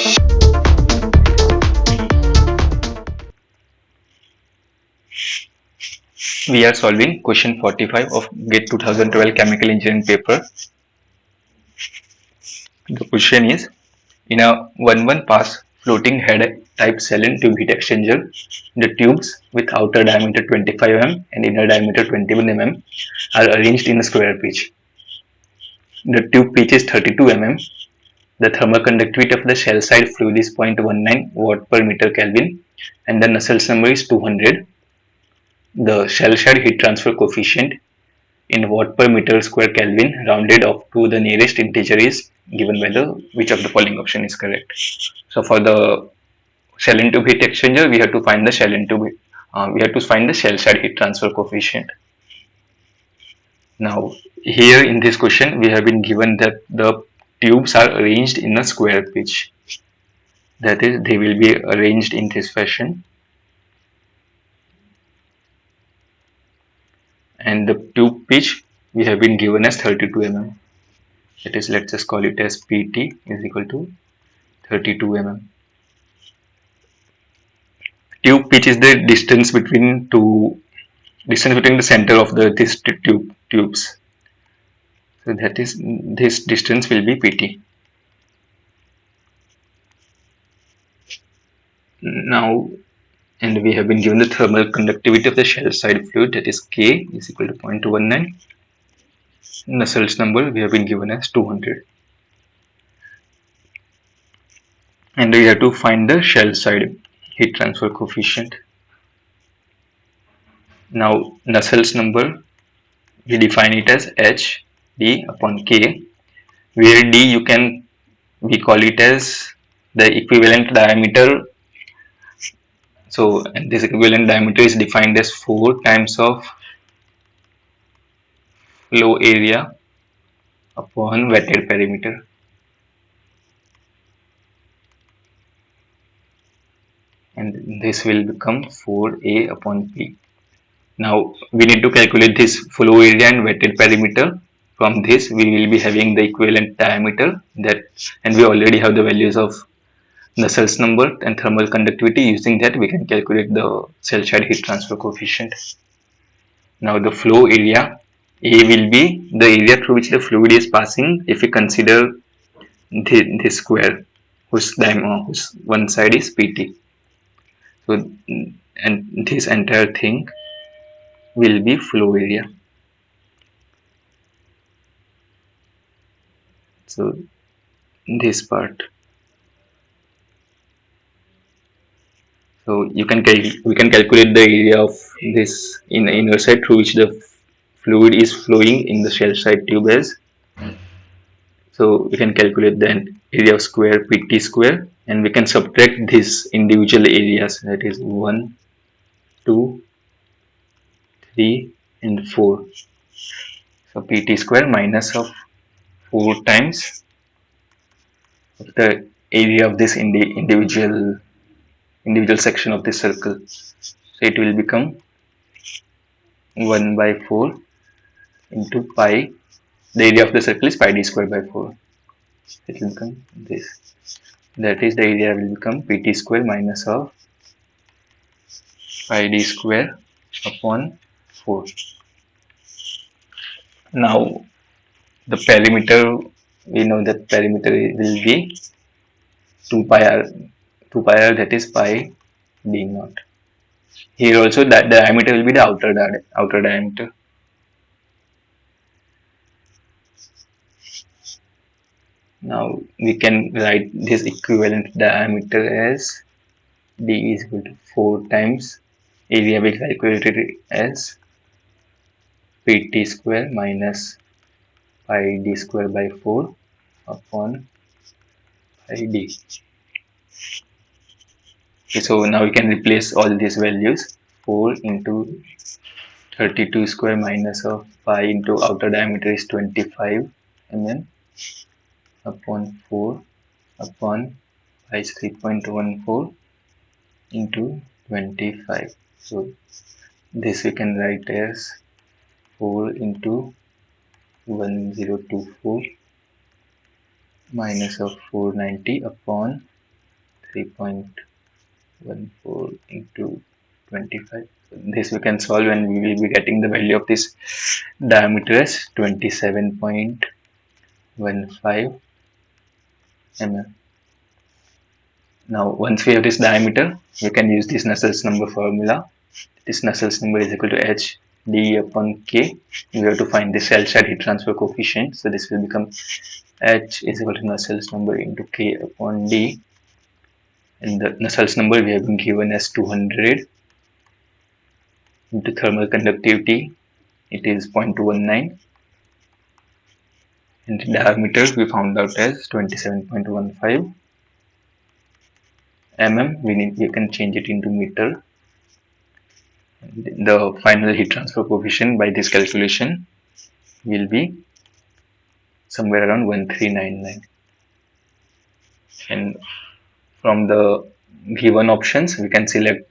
We are solving question 45 of GATE 2012 Chemical Engineering paper. The question is, in a 1-1 pass floating head type saline tube heat exchanger, the tubes with outer diameter 25 mm and inner diameter 21 mm are arranged in a square pitch. The tube pitch is 32 mm. The thermal conductivity of the shell side fluid is 0.19 watt per meter Kelvin and the Nusselt's number is 200. The shell side heat transfer coefficient in watt per meter square Kelvin rounded up to the nearest integer is given by the which of the following option is correct. So for the shell in tube heat exchanger, we have to find the shell side heat transfer coefficient. Now here in this question we have been given that the tubes are arranged in a square pitch. That is, they will be arranged in this fashion, and the tube pitch we have been given as 32 mm. That is, let's just call it as PT is equal to 32 mm. Tube pitch is the distance between the center of this tubes. So that is, this distance will be PT. Now, and we have been given the thermal conductivity of the shell side fluid, that is K is equal to 0.19. Nusselt's number we have been given as 200. And we have to find the shell side heat transfer coefficient. Now Nusselt's number, we define it as H D upon K, where D we call it as the equivalent diameter. So this equivalent diameter is defined as 4 times of flow area upon wetted perimeter. And this will become 4A upon P. Now we need to calculate this flow area and wetted perimeter. From this we will be having the equivalent diameter, and we already have the values of Nusselt's number and thermal conductivity. Using that we can calculate the shell side heat transfer coefficient. Now the flow area, A will be the area through which the fluid is passing if we consider this square whose one side is PT. So, and this entire thing will be flow area. So this part. So we can calculate the area of this inner side through which the fluid is flowing in the shell side tube as. So we can calculate the area of square PT square, and we can subtract these individual areas, that is 1, 2, 3 and 4. So PT square minus of 4 times of the area of this individual section of this circle. So it will become 1 by 4 into pi. The area of the circle is pi d square by 4. It will become this. That is, the area will become PT square minus of pi d square upon 4. Now the perimeter, we know that perimeter will be 2 pi r, that is pi d naught. Here also that diameter will be the outer diameter. Now we can write this equivalent diameter as D is equal to 4 times area we calculated as PT square minus pi d square by 4 upon pi d. Okay, so now we can replace all these values. 4 into 32 square minus of pi into outer diameter is 25 mm upon 4 upon pi is 3.14 into 25. So this we can write as 4 into 1024 minus of 490 upon 3.14 into 25. So this we can solve, and we will be getting the value of this diameter as 27.15 mm. Now once we have this diameter, we can use this Nusselt's number formula. This Nusselt's number is equal to h d upon k. We have to find the shell side heat transfer coefficient. So this will become h is equal to Nusselt's number into k upon d. And the Nusselt's number we have been given as 200 into thermal conductivity. It is 0.219, and the diameter we found out as 27.15 mm. You can change it into meter. The final heat transfer coefficient by this calculation will be somewhere around 1399. And from the given options, we can select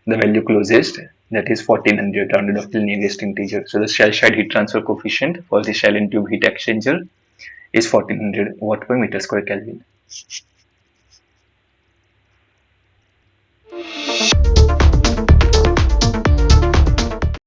the value closest, that is 1400, rounded off to the nearest integer. So the shell side heat transfer coefficient for the shell and tube heat exchanger is 1400 watt per meter square Kelvin.